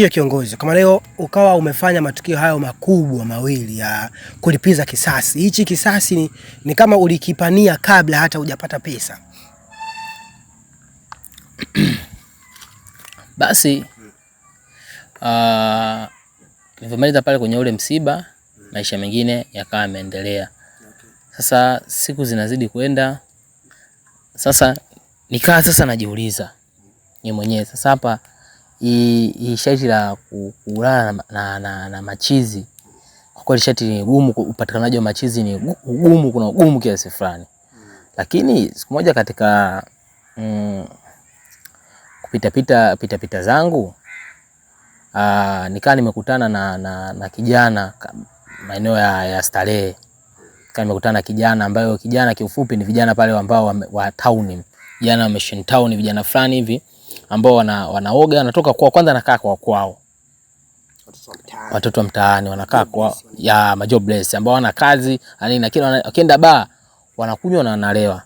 Hiyo kiongozi, kama leo ukawa umefanya matukio hayo makubwa mawili ya kulipiza kisasi. Hichi kisasi ni kama ulikipania kabla hata hujapata pesa. Basi nilipomaliza pale kwenye ule msiba, maisha mengine yakawa yameendelea. Sasa siku zinazidi kwenda. Sasa nikaa sasa najiuliza mimi mwenyewe, sasa hapa hii shati la kulala na machizi, kwa kweli shati ni gumu, upatikanaji wa machizi ni gumu, kuna ugumu kiasi fulani. Lakini siku moja katika kupita zangu, nikaa nimekutana na kijana maeneo ya Starehe. Nikaa nimekutana na kijana ambaye kijana kiufupi ni vijana pale ambao wa town, vijana wa Mission Town, vijana fulani hivi ambao wanaoga, wanatoka kwa kwanza nakaa kwao. Watoto wa mtaani wanakaa kwa ya majobless ambao wana kazi, na kila wakienda bar wanakunywa na wanalewa.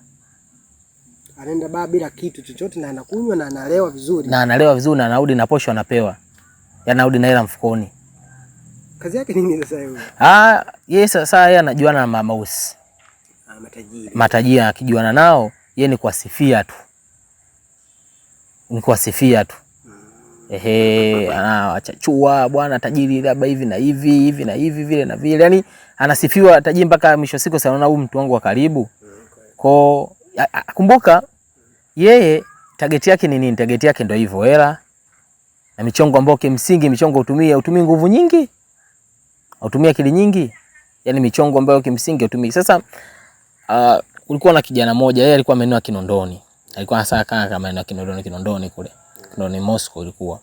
Anaenda bar bila kitu chochote na anakunywa na analewa vizuri. Na anarudi na posho anapewa. Anarudi na hela mfukoni. Kazi yake nini sasa hiyo? Yeye sasa yeye anajuana na mausi. Matajiri akijuana nao, yeye ni kuwasifia tu. Anachachua bwana tajiri labda hivi na hivi vile na vile. Yaani anasifiwa tajiri mpaka mwisho siku sana, anaona huyu mtu wangu wa karibu. Kwa kumbuka yeye target yake ni nini? Target yake ndio hivyo, hela na michongo ambayo kimsingi michongo utumie nguvu nyingi, utumie akili nyingi. Yaani michongo ambayo kimsingi utumie. Sasa kulikuwa na kijana mmoja, yeye alikuwa maeneo ya Kinondoni. Alikuwa hasa kama maeneo ya Kinondoni kule. Kinondoni Moscow ilikuwa.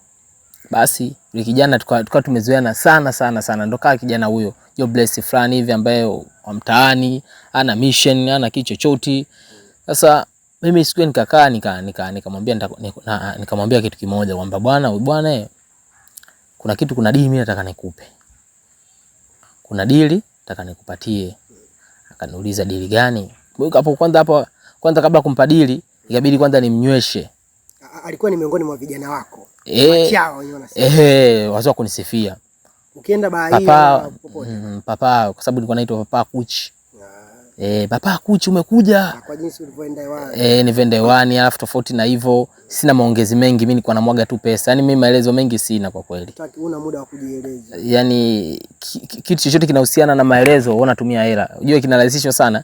Basi yule kijana tukawa tumezoeana sana. Ndio kaa kijana huyo jobless fulani hivi ambaye wa mtaani, ana mission, ana kitu chochote. Sasa mimi siku nikakaa nikamwambia kitu kimoja kwamba bwana kuna dili mimi nataka nikupe. Kuna dili nataka nikupatie. Akaniuliza dili gani? Hapo kwanza kabla kumpa dili ikabidi kwanza nimnyweshe. Alikuwa ni miongoni mwa vijana wako. Wazo kunisifia. Ukienda bahia papa kwa sababu nilikuwa naitwa Papa Kuchi. Papa Kuchi umekuja. Kwa jinsi ulivyoenda hewani. Nivende hewani, alafu tofauti na hivyo sina maongezi mengi, mimi nilikuwa namwaga tu pesa. Yaani mimi maelezo mengi sina kwa kweli. Una muda wa kujieleza. Yaani kitu chochote kinahusiana na maelezo wewe unatumia hela. Unajua kinarahisishwa sana.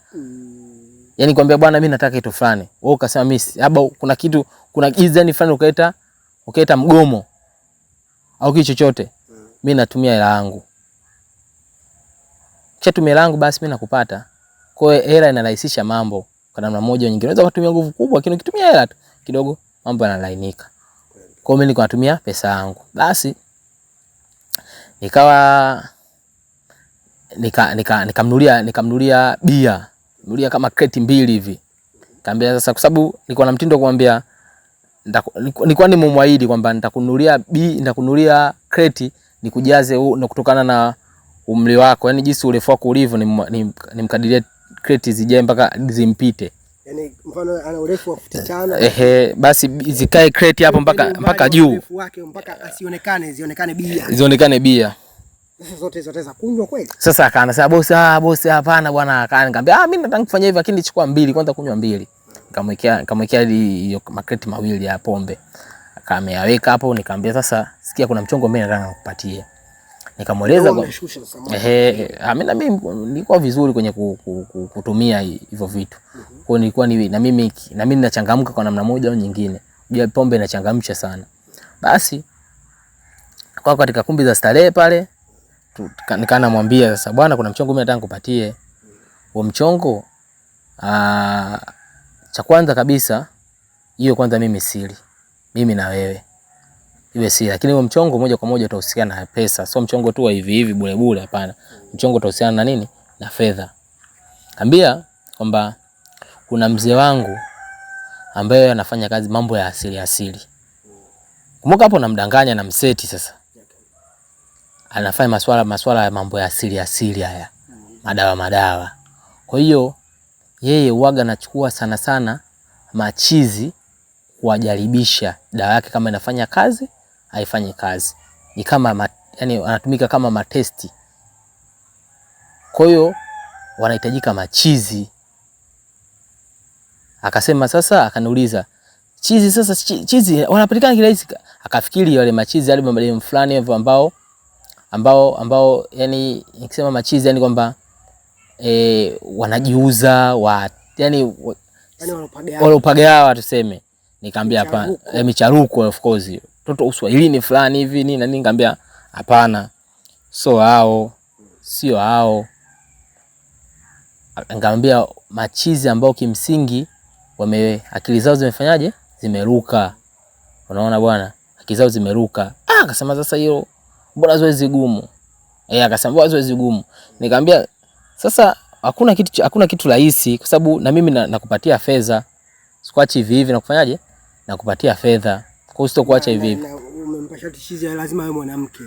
Yaani kwambia bwana mimi nataka kitu fulani. Wewe ukasema mimi labda kuna design fulani ukaita mgomo au kitu chochote. Mimi natumia hela yangu. Kisha tumia hela yangu basi mimi nakupata. Kwa hiyo hela inarahisisha mambo kwa namna moja au nyingine. Unaweza kutumia nguvu kubwa lakini ukitumia hela tu kidogo mambo yanalainika. Kwa hiyo mimi nilikuwa natumia pesa yangu. Basi nikawa nikamnunulia bia. Nunulia kama kreti 2 hivi. Kaambia sasa kwa sababu nilikuwa na mtindo kumwambia nilikuwa nimemwahidi kwamba nitakununulia kreti nikujaze na kutokana na umri wako, yani jinsi urefu wako ulivyo nimkadirie kreti zijae mpaka zimpite. Yani mfano ana urefu wa futi 5. Basi zikae kreti hapo mpaka juu. Urefu wake mpaka zionekane bia. Sasa zote za kunywa kweli? Sasa akaanza bosi hapana bwana, akaniambia mimi nataka kufanya hivi lakini chukua 2 kwanza, kunywa 2. Nikamwekea hiyo makreti 2 ya pombe. Akameyaweka hapo, nikamwambia sasa sikia kuna mchongo mimi nataka nikupatie. Nikamueleza mimi nilikuwa vizuri kwenye kutumia hivyo vitu. Kwa hiyo nilikuwa na mimi ninachangamka kwa namna moja au nyingine. Unajua pombe inachangamsha sana. Basi kwa katika kumbi za Starehe pale nikaa namwambia sasa bwana kuna mchongo mimi nataka nikupatie. Huo mchongo cha kwanza kabisa hiyo kwanza mimi siri. Mimi na wewe. Iwe siri, lakini huo mchongo moja kwa moja utahusiana na pesa. Sio mchongo tu wa hivi bure hapana. Mchongo utahusiana na nini? Na fedha. Kaambia kwamba kuna mzee wangu ambaye anafanya kazi mambo ya asili. Kumbuka hapo namdanganya na mseti sasa. Anafanya masuala ya mambo ya asili haya. Madawa. Kwa hiyo yeye huaga anachukua sana machizi kuwajaribisha dawa yake kama inafanya kazi haifanyi kazi. ni kama yani wanatumika kama matesti. Kwa hiyo wanahitajika machizi. Akasema sasa, akaniuliza chizi sasa, chizi wanapatikana kirahisi? Akafikiri wale machizi yale mademu fulani hivyo ambao yani nikisema machizi yani kwamba wanajiuza yani walopagawa tuseme. Nikamwambia hapana, micharuko of course. Toto Uswahilini fulani hivi nini na nini, nikamwambia hapana. Sio hao. Nikamwambia machizi ambao kimsingi akili zao zimefanyaje? Zimeruka. Unaona bwana? Akili zao zimeruka. Akasema sasa hiyo bora zoezi gumu. Akasema bora zoezi gumu. Nikamwambia sasa hakuna kitu rahisi, kwa sababu na mimi nakupatia fedha. Sikuachi hivi hivi, nakufanyaje? Nakupatia fedha. Kwa hiyo sitokuacha hivi hivi. Umempasha chizi lazima awe mwanamke.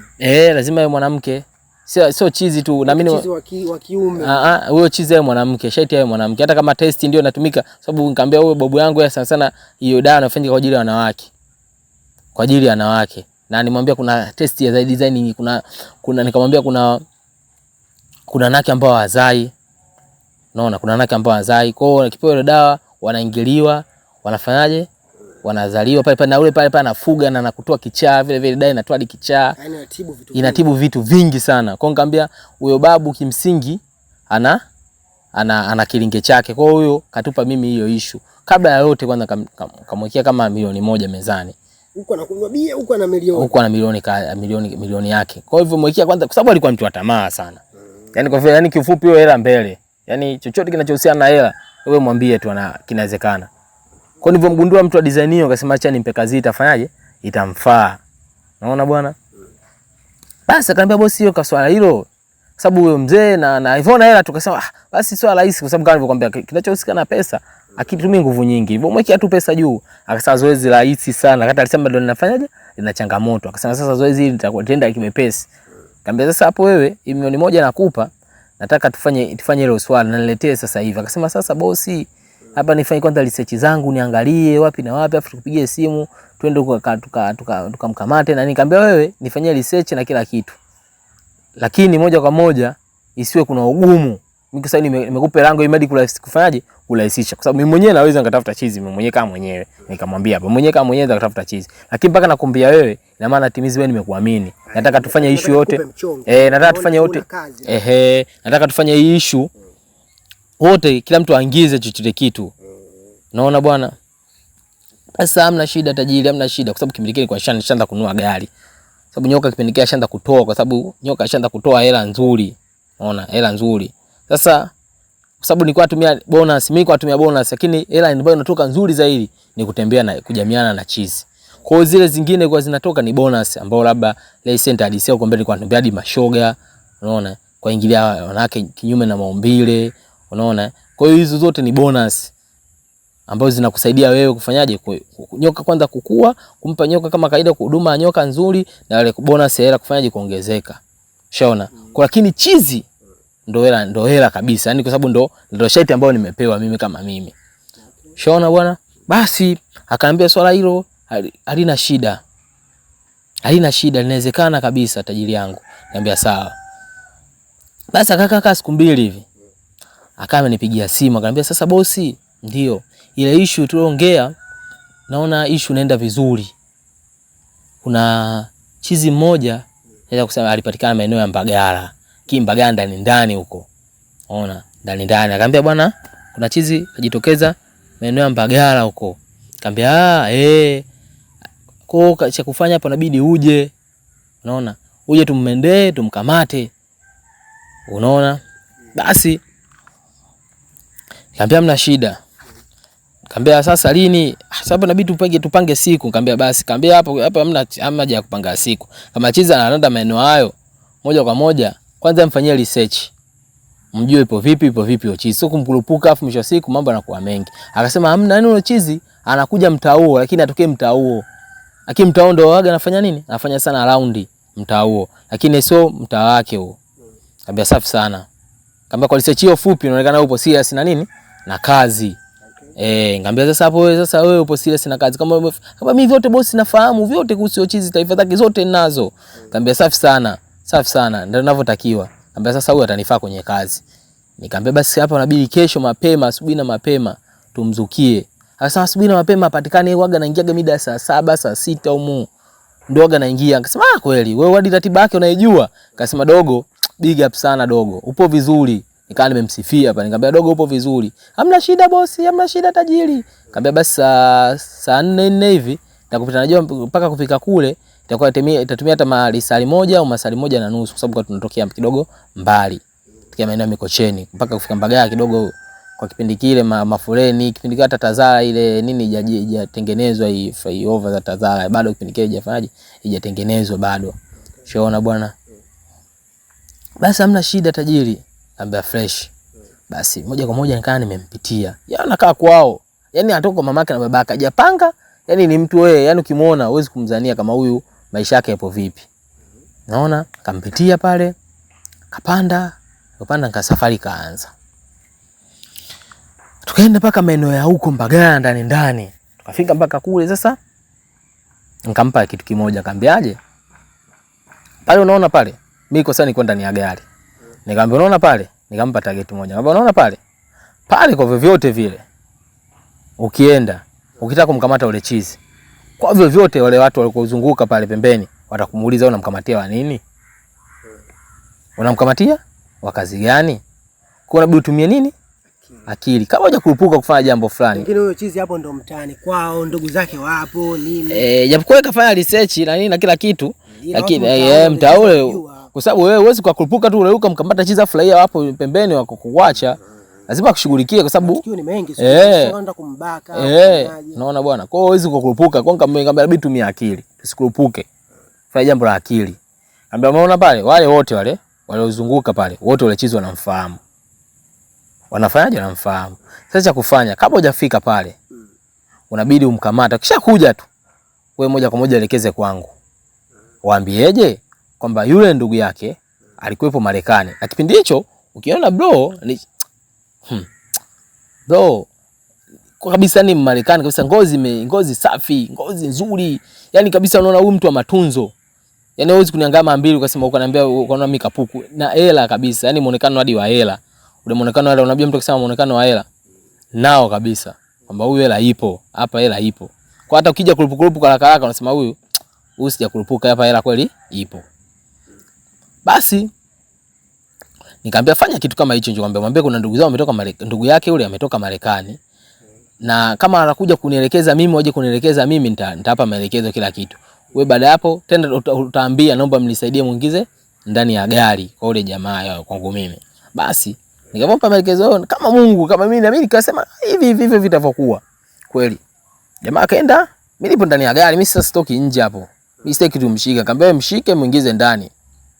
Lazima awe mwanamke. Sio chizi tu, na mimi chizi wa kiume. Huyo chizi awe mwanamke, shaiti awe mwanamke. Hata kama test ndio inatumika, sababu nikamwambia wewe babu yangu ya sana hiyo dawa inafanyika kwa ajili ya wanawake. Kwa ajili ya wanawake. Na nimwambia kuna test ya design, kuna nikamwambia kuna wanawake ambao hawazai. Unaona, kuna wanawake ambao hawazai. Kwa hiyo kipewa ile dawa wanaingiliwa, wanafanyaje? Wanazaliwa pale na ule pale anafuga na kutoa kichaa, vile vile dawa inatoa hadi kichaa. Inatibu vitu vingi sana. Kwa hiyo nikamwambia huyo babu kimsingi ana kilinge chake. Kwa hiyo huyo katupa mimi hiyo issue. Kabla ya yote kwanza kamwekea kama milioni 1 mezani. Huko anakunywa bia, huko ana milioni. Huko ana milioni yake. Kwa hivyo mwekea kwanza, kwa sababu alikuwa mtu wa tamaa sana. Yaani kwa vile, yani kifupi hiyo hela mbele. Yaani chochote kinachohusiana na hela wewe mwambie tu kinawezekana. Kwa hivyo mgundua mtu wa design hiyo, akasema acha nimpe kazi, itafanyaje? Itamfaa. Naona bwana? Basi akaniambia bosi, hiyo kaswala hilo. Sababu huyo mzee na hivyo na hela, tukasema basi swala rahisi, kwa sababu kama nilivyokuambia kinachohusika na pesa akitumia nguvu nyingi. Hivyo mwekea tu pesa juu. Akasema zoezi rahisi sana. Hata alisema ndio linafanyaje? Lina changamoto. Akasema sasa zoezi hili litakwenda kimepesi. Nikamwambia sasa hapo wewe milioni 1 nakupa. Nataka tufanye hilo swala na niletee sasa hivi. Akasema sasa bosi, hapa nifanye kwanza research zangu, niangalie wapi na wapi, afu tukupigie simu twende tukamkamate. Na nikamwambia wewe nifanyie research na kila kitu, lakini moja kwa moja isiwe kuna ugumu. Mimi sasa nimekupa lango imadi kufanyaje? Kurahisisha, kwa sababu mimi mwenyewe naweza ngatafuta chizi mimi mwenyewe kama mwenyewe. Nikamwambia hapa mwenyewe kama mwenyewe ngatafuta chizi, lakini mpaka nakuambia wewe, ina maana timizi wewe nimekuamini. Nataka tufanye issue yote. Nataka tufanye yote. Nataka tufanye hii issue wote, kila mtu aingize chochote kitu. Naona bwana? Sasa hamna shida tajiri, hamna shida, kwa sababu kipindi kile kwa nishaanza kununua gari. Sababu nyoka kipindi kile ashaanza kutoa, kwa sababu nyoka ashaanza kutoa hela nzuri. Unaona, hela nzuri. Sasa kwa sababu nilikuwa natumia bonus, mimi nilikuwa natumia bonus, lakini hela ambayo inatoka nzuri zaidi ni kutembea na kujamiana na chizi. Kwa hiyo zile zingine kwa zinatoka ni bonus, ambao labda license hadi sio kwamba nilikuwa natumia hadi mashoga. Unaona, kwa ingilia wanawake kinyume na maumbile. Unaona? Kwa hiyo hizo zote ni bonus ambazo zinakusaidia wewe kufanyaje? Nyoka kwanza kukua, kumpa nyoka kama kawaida huduma ya nyoka nzuri, na wale bonus hela kufanyaje? Kuongezeka. Shaona? Kwa lakini chizi ndo hela kabisa. Yaani kwa sababu ndo shaiti ambayo nimepewa mimi kama mimi. Shaona bwana? Basi akaambia swala hilo halina shida. Halina shida, linawezekana kabisa tajiri yangu. Niambia sawa. Basi akakaa siku 2 hivi. Akawa amenipigia simu, akaniambia sasa bosi, ndio ile issue tuliongea, naona issue inaenda vizuri. Kuna chizi mmoja naweza kusema alipatikana maeneo ya Mbagala. Mbagala ndani huko. Unaona? Ndani. Akaniambia bwana, kuna chizi kajitokeza maeneo ya Mbagala huko. Akaniambia kwa cha kufanya hapo inabidi uje. Unaona? Uje tummendee, tumkamate. Unaona? Basi nikamwambia mna shida. Nikamwambia sasa lini? Sababu inabidi tupange siku. Nikamwambia basi, nikamwambia hapo hamna haja ya kupanga siku. Kama chizi anaenda maeneo hayo moja kwa moja, kwanza mfanyie research. Mjue ipo vipi hiyo chizi. Sio kumkurupuka afu mwisho siku mambo yanakuwa mengi. Akasema hamna, nani huyo chizi anakuja mtaa huo, lakini atokee mtaa huo. Lakini mtaa ndo waga anafanya nini? Anafanya sana round mtaa huo, lakini sio mtaa wake huo. Nikamwambia safi sana. Kama kwa research hiyo fupi inaonekana upo serious na nini? Na kazi. Ngambia sasa hapo wewe upo serious na kazi kama mimi vyote bosi nafahamu vyote kuhusu chizi taifa zake zote ninazo. Ngambia safi sana. Safi sana ndio ninavyotakiwa. Ngambia sasa huyu atanifaa kwenye kazi. Nikamwambia basi hapa unabidi kesho mapema asubuhi na mapema tumzukie. Sasa asubuhi na mapema apatikane waga naingiaga mida ya saa 7 saa 6 humu. Ndio waga naingia. Akasema kweli wewe hadi ratiba yake unaijua. Akasema dogo big up sana dogo. Upo vizuri. Nikaa nimemsifia hapa. Nikamwambia dogo upo vizuri. Hamna shida bosi, hamna shida tajiri. Nikamwambia basi saa 4 hivi nitakupita najua mpaka kufika kule itakuwa itatumia hata masaa moja au masaa moja na nusu kwa sababu tunatokea kidogo mbali. Tukia maeneo ya Mikocheni mpaka kufika Mbagala kidogo kwa kipindi kile mafureni kipindi hata Tazara ile nini haijatengenezwa hii flyover za Tazara bado kipindi kile haijafanyaje haijatengenezwa bado. Unaona bwana. Basi hamna shida tajiri. Ambia fresh. Basi moja kwa moja nikaa nimempitia. Yeye anakaa kwao. Yaani anatoka kwa mamake na babake hajapanga. Yaani ni mtu wewe, yaani ukimuona huwezi kumzania kama huyu maisha yake yapo vipi. Naona kampitia pale. Kapanda nika safari kaanza. Tukaenda mpaka maeneo ya huko Mbagala ndani. Tukafika mpaka kule sasa. Nikampa kitu kimoja akamwambiaje? Pale unaona pale? Mimi kwa sasa niko ndani ya gari. Nikamwambia unaona pale? Nikampa target moja. Nikamwambia unaona pale? Pale kwa vyovyote vile. Ukienda, ukitaka kumkamata ule chizi. Kwa vyovyote wale watu walikuzunguka pale pembeni watakumuuliza unamkamatia wa nini? Unamkamatia? Wa kazi gani? Kwa unabidi utumie nini? Akili. Kama hoja kurupuka kufanya jambo fulani. Lakini huyo chizi hapo ndo mtaani kwao, ndugu zake wapo nini? Japokuwa kafanya research na nini na kila kitu, lakini mtaa ule kwa sababu wewe huwezi kukurupuka tu uleuka mkamata chizi afurahia wapo pembeni wako kuacha. Lazima kushughulikie kwa sababu tukio ni mengi sio kwenda kumbaka. Unaona bwana. Kwa hiyo huwezi kukurupuka. Kwa hiyo inabidi tumia akili. Tusikurupuke. Fanya jambo la akili. Ambia umeona pale wale wote wale waliozunguka pale wote wale chizi wanamfahamu. Wanafanyaje wanamfahamu. Sasa cha kufanya kabla hujafika pale unabidi umkamata. Kisha kuja tu wewe moja kwa moja elekeze kwangu. Waambieje kwamba yule ndugu yake alikuwepo Marekani. Na kipindi hicho ukiona bro ni bro kwa kabisa ni Marekani kabisa ngozi safi, ngozi nzuri. Yaani kabisa unaona huyu mtu wa matunzo. Yaani huwezi kuniangama mbili ukasema ukaniambia ukaona mimi kapuku na hela kabisa. Yaani muonekano hadi wa hela. Ule muonekano wale unajua mtu akisema muonekano wa hela nao kabisa kwamba huyu hela ipo, hapa hela ipo. Kwa hata ukija kurupukurupu kwa haraka unasema huyu sija kurupuka hapa hela kweli ipo. Basi nikamwambia fanya kitu kama hicho, nikamwambia mwambie kuna ndugu zao wametoka ndugu yake yule ametoka Marekani. Na kama anakuja kunielekeza mimi waje kunielekeza mimi nitapa maelekezo kila kitu. Wewe baada hapo tena utaambia naomba mnisaidie muingize ndani ya gari kwa yule jamaa yao kwangu mimi. Basi nikampa maelekezo kama Mungu kama mimi na mimi nikasema hivi vitavyokuwa. Kweli. Jamaa akaenda, mimi nipo ndani ya gari, mimi sasa stoki nje hapo. Mimi sitaki tumshike, nikamwambia mshike muingize ndani.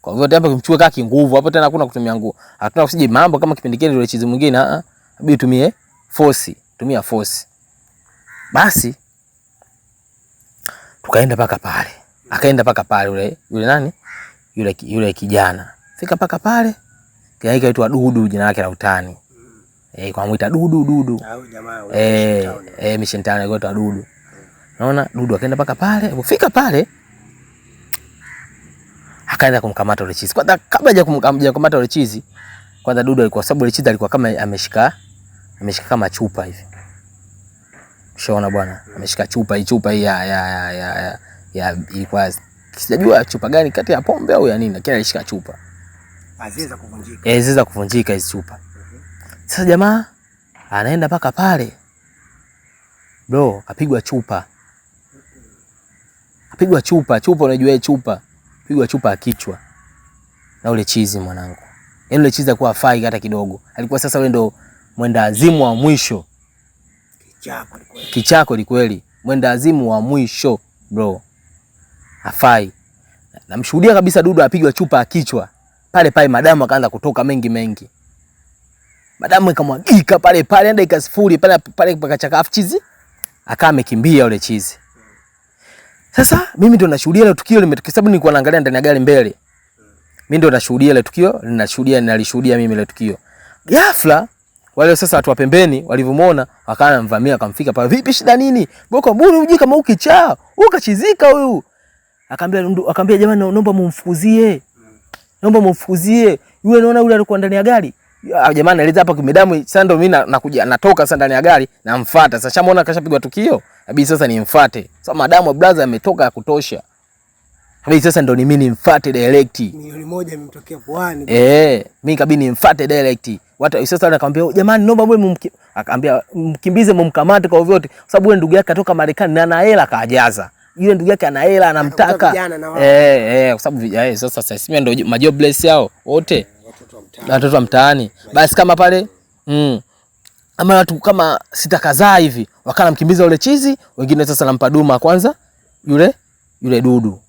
Kwa hivyo hapa kimchukue kaki nguvu, hapo tena hakuna kutumia nguvu. Hatuna usije mambo kama kipindi kile ile chizi mwingine, inabidi tumie force, tumia force. Basi tukaenda paka pale. Akaenda paka pale yule nani? Yule kijana. Fika paka pale. Kaitwa Dudu jina lake la utani. Kwa muita Dudu. Au jamaa Mission Town anaitwa Dudu. Unaona Dudu akaenda paka pale, alipofika pale akaanza kumkamata yule chizi. Kwanza kabla haja kumkamata yule chizi, kwanza Dudu alikuwa sababu yule chizi alikuwa kama ameshika kama chupa hivi. Ushaona bwana, ameshika chupa hii ya ilikuwa sijajua chupa gani kati ya pombe au ya nini, lakini alishika chupa. Aziza kuvunjika. Ziza kuvunjika hizo chupa. Sasa jamaa anaenda paka pale. Bro, kapigwa chupa. Unajua chupa. Pigwa chupa ya kichwa. Na ule chizi mwanangu. Yaani ule chizi alikuwa hafai hata kidogo. Alikuwa sasa ule ndo mwenda azimu wa mwisho. Kichako ni kweli. Mwenda azimu wa mwisho, bro. Hafai. Namshuhudia kabisa Dudu apigwa chupa ya kichwa. Pale madamu akaanza kutoka mengi. Madamu ikamwagika pale ndio ikasifuri pale pakachaka chizi. Akawa amekimbia yule chizi. Sasa mimi ndo nashuhudia ile tukio limetokea sababu nilikuwa naangalia ndani ya gari mbele. Mimi ndo nashuhudia ile tukio, nalishuhudia mimi ile tukio. Ghafla Wale sasa watu wa pembeni walivyomuona wakaanza mvamia, akamfika pale, vipi shida nini? Boko buri uji kama ukichaa, ukachizika huyu. Akaambia jamani, naomba mumfukuzie. Naomba mumfukuzie. Yule naona yule alikuwa ndani ya gari. Jamani aliza hapa kimedamu, sasa ndo mimi nakuja natoka sasa ndani ya gari namfuata. Sasa shamuona kashapigwa tukio. Habidi sasa nimfuate. Sasa madamu brother ametoka ya kutosha. Habidi sasa ndo ni mimi nimfuate direct. Milioni moja imemtokea puani. Mimi kabidi nimfuate direct. Watu sasa anakuambia jamani naomba wewe akaambia mkimbize mumkamate kwa vyote, kwa sababu yule ndugu yake katoka Marekani na ana hela kajaza. Yule ndugu yake ana hela anamtaka. Kwa sababu sasa sisi ndio majobless yao wote. Watoto wa mtaani. Basi kama pale ama watu kama 6 kadhaa hivi wakana mkimbiza yule chizi, wengine sasa nampa duma kwanza yule dudu.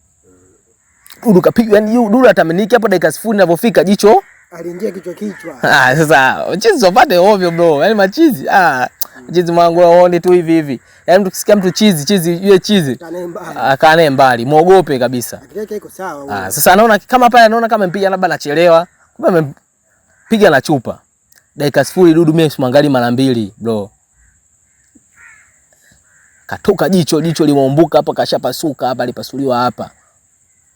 Dudu kapigwa, yani dudu atameniki hapo dakika 0 ninapofika jicho aliingia kichwa. Sasa chizi wapate ovyo bro. Yaani machizi chizi mwangu waone tu hivi. Yaani mtu kisikia mtu chizi yule chizi akaane mbali, muogope kabisa. Akili iko sawa. Sasa anaona kama pale anaona kama mpiga labda anachelewa. Kumbe amempiga na chupa. Dakika 0 dudu mimi simwangali mara 2 bro. Katoka jicho limeumbuka hapa, kashapasuka hapa, alipasuliwa hapa.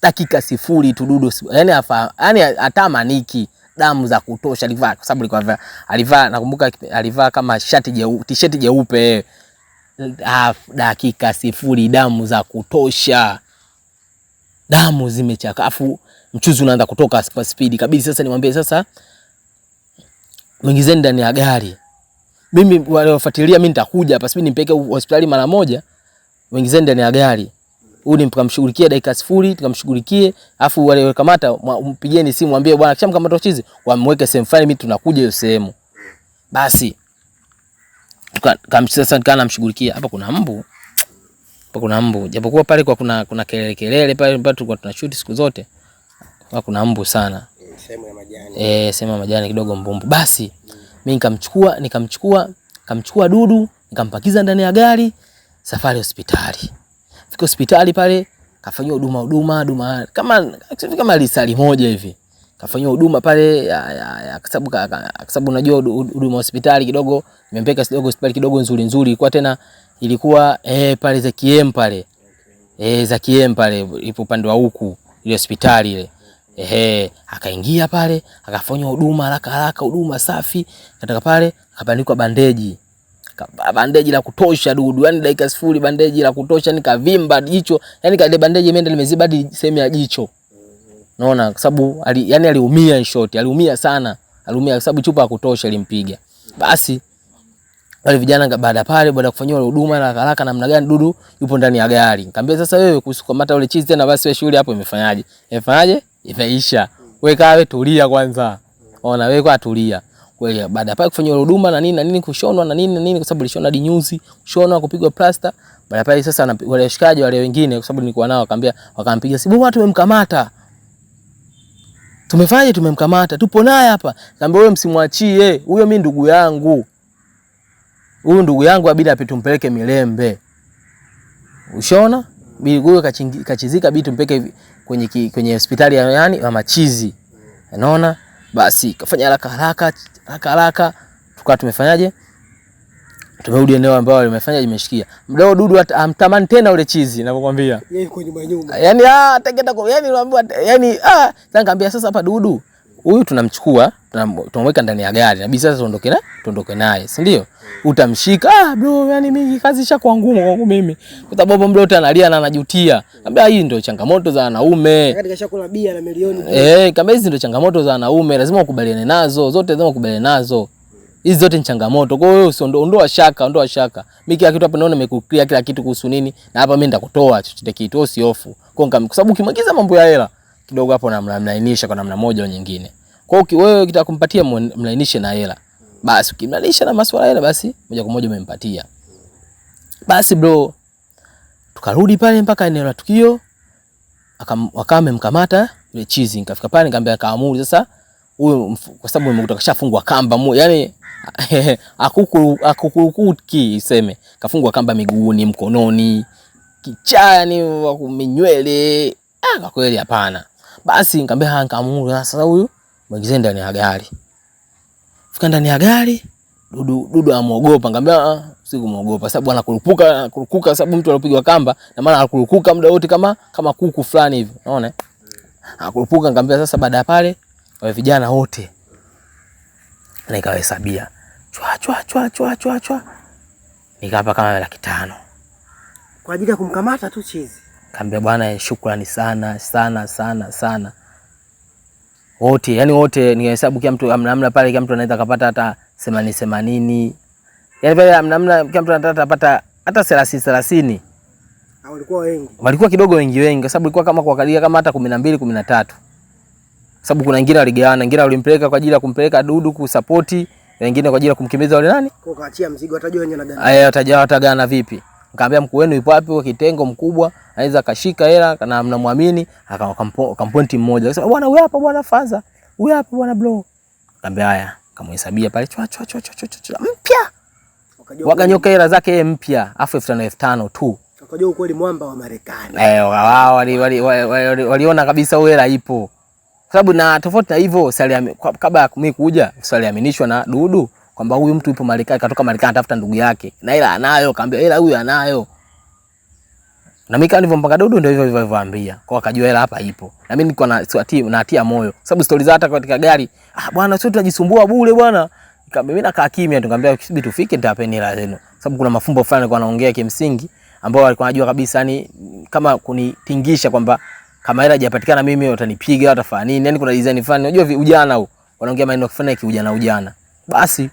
Dakika 0 tu dudu. Yaani atamaniki, damu za kutosha alivaa, kwa sababu alivaa nakumbuka alivaa kama t-shirt jeupe. Dakika 0 damu za kutosha. Damu zimechakafu, mchuzi unaanza kutoka speed kabisa. Sasa nimwambie sasa mwingizeni ndani ya gari. Mimi wale wafuatilia mimi nitakuja hapa, sasa nimpeke hospitali mara moja. Mwingizeni ndani ya gari. Huyu nikamshughulikia dakika 0, tukamshughulikie, afu wale kamata mpigeni simu mwambie bwana kisha mkamata chizi, wamweke sehemu fulani, mimi tunakuja hiyo sehemu. Basi sasa nikana mshughulikia. Hapa kuna mbu. Japokuwa pale kwa kuna kelele pale ambapo tulikuwa tunashoot siku zote. Hapa kuna mbu sana. Sehemu ya majani. Sehemu ya majani kidogo mbumbu. Basi mimi nikamchukua dudu, nikampakiza ndani ya gari, safari hospitali. Fika hospitali pale, kafanywa huduma kama lisali moja hivi. Kafanywa huduma pale kwa sababu unajua huduma hospitali kidogo, nimempeka kidogo hospitali kidogo nzuri ilikuwa tena ilikuwa pale za KM pale. Za KM pale ipo upande wa huku ile hospitali ile. Akaingia pale, akafanywa huduma haraka huduma safi. Kataka pale akabandikwa bandeji la kutosha dudu, yani dakika 0 bandeji la kutosha, nikavimba jicho, yani kale bandeji imeenda limeziba hadi sehemu ya jicho. Unaona, kwa sababu aliumia in short, aliumia sana. Kwa sababu chupa ya kutosha ilimpiga. Basi wale vijana baada kufanywa huduma haraka namna gani, dudu yupo ndani ya gari. Nikamwambia sasa wewe kusukamata ule chizi tena, basi wewe shughuli hapo imefanyaje? Imeisha. Wewe tulia kwanza. Ona wewe kwa tulia. Kweli baada pale kufanywa huduma na nini kushonwa na nini kwa sababu alishona hadi nyuzi, kushonwa, kupigwa plaster. Baada pale sasa wale washikaji wale wengine kwa sababu nilikuwa nao wakampiga simu, watu tumemkamata. Tumemkamata. Tupo naye hapa. Nikamwambia wewe msimwachie. Huyo mimi ndugu yangu. Huyu ndugu yangu abidi apitumpeleke Milembe. Ushona? Bili huyo kachizika bidi tumpeleke kwenye hospitali ya machizi. Unaona? Basi kafanya haraka tukawa tumefanyaje? Tumerudi eneo ambalo limefanya imeshikia. Mdao dudu amtamani tena ule chizi ninapokuambia. Yeye yuko nyuma. Yaani teketa kwa yani naambiwa yani sasa nikamwambia sasa hapa dudu huyu tunamchukua, tunamweka ndani ya gari. Nabii sasa tuondoke naye, si ndio? Utamshika bro, yani mimi kazi ishakuwa ngumu kwangu mimi. Kwa sababu mdo yote analia na anajutia. Naambia hii ndio changamoto za wanaume. Katika shakula bia na milioni. Kama hizi ndio changamoto za wanaume, lazima ukubaliane nazo. Zote lazima ukubaliane nazo. Hizi zote ni changamoto. Kwa hiyo ondoa shaka. Mimi kila kitu hapa naona nimekuclear kila kitu kuhusu nini, na hapa mimi nitakutoa chochote kitu, usihofu. Kwa sababu ukimwagiza mambo ya hela kidogo hapo na mlainisha kwa namna moja au nyingine. Kwa hiyo wewe kitakumpatia mlainishe na hela. Basi ukimlainisha na masuala hela basi moja kwa moja umempatia. Basi bro tukarudi pale mpaka eneo la tukio, wakamemkamata yule chizi. Nikafika pale nikamwambia kaamuri sasa huyo, kwa sababu nimekuta kashafungwa kamba yani akukurukuki iseme, kafungwa kamba miguuni, mkononi, kichani, minywele. Kwa kweli hapana. Basi nikamwambia kaamuri sasa huyu mwingine ndani ya gari. Fika ndani ya gari, Dudu amuogopa. Ngambia sikumuogopa sababu anakurupuka sababu mtu alipigwa kamba na maana anakurupuka muda wote kama kuku fulani hivi. Unaona? Anakurupuka. Ngambia sasa baada ya pale wale vijana wote nikawahesabia. Chwa. Nikapa kama 500,000. Kwa ajili ya kumkamata tu chizi. Kaambia bwana shukrani sana. Wote, yani wote nihesabu kila mtu amna pale kila mtu anaweza kupata hata 80. Yani pale amna kila mtu anataka apata hata 30. Hao walikuwa wengi. Walikuwa kidogo wengi kwa sababu ilikuwa kama kuangalia kama hata 12 13. Sababu kuna wengine waligawana, wengine walimpeleka kwa ajili ya kumpeleka Dudu kusupport, wengine kwa ajili ya kumkimbiza wale nani? Kwa kaachia mzigo atajua wenyewe anagana. Watagana vipi? Nikamwambia mkuu wenu yupo wapi kwa kitengo mkubwa, anaweza kashika hela na mnamwamini, akampointi mmoja. Akasema bwana huyu hapa bwana Faza, huyu hapa bwana Blow. Nikamwambia haya, kamhesabia pale chwa mpya. Wakanyoka hela zake yeye mpya, afu 5,000 tu. Wakajua ukweli mwamba wa Marekani. Wao waliona kabisa hela ipo. Sababu na tofauti na hivyo kabla ya mimi kuja, aliaminishwa na Dudu kwamba huyu mtu yupo Marekani, katoka Marekani anatafuta ndugu yake. Na hela anayo, kaambia hela huyu anayo. Na mimi kama nilivyompa Dudu ndio hivyo alivyoambia. Kwa akajua hela hapa ipo. Na mimi niko natia moyo. Sababu stories hata katika gari, bwana sio tunajisumbua bure bwana. Mimi nakaa kimya tu, nikamwambia ukisubiri tufike nitawapeni hela zenu. Sababu kuna mafumbo fulani alikuwa anaongea kimsingi ambao alikuwa anajua kabisa yani kama kunitingisha kwamba kama hela hajapatikana mimi watanipiga watafanya nini. Yani kuna design fulani unajua ujana huu. Wanaongea maneno fulani ya kiujana. Basi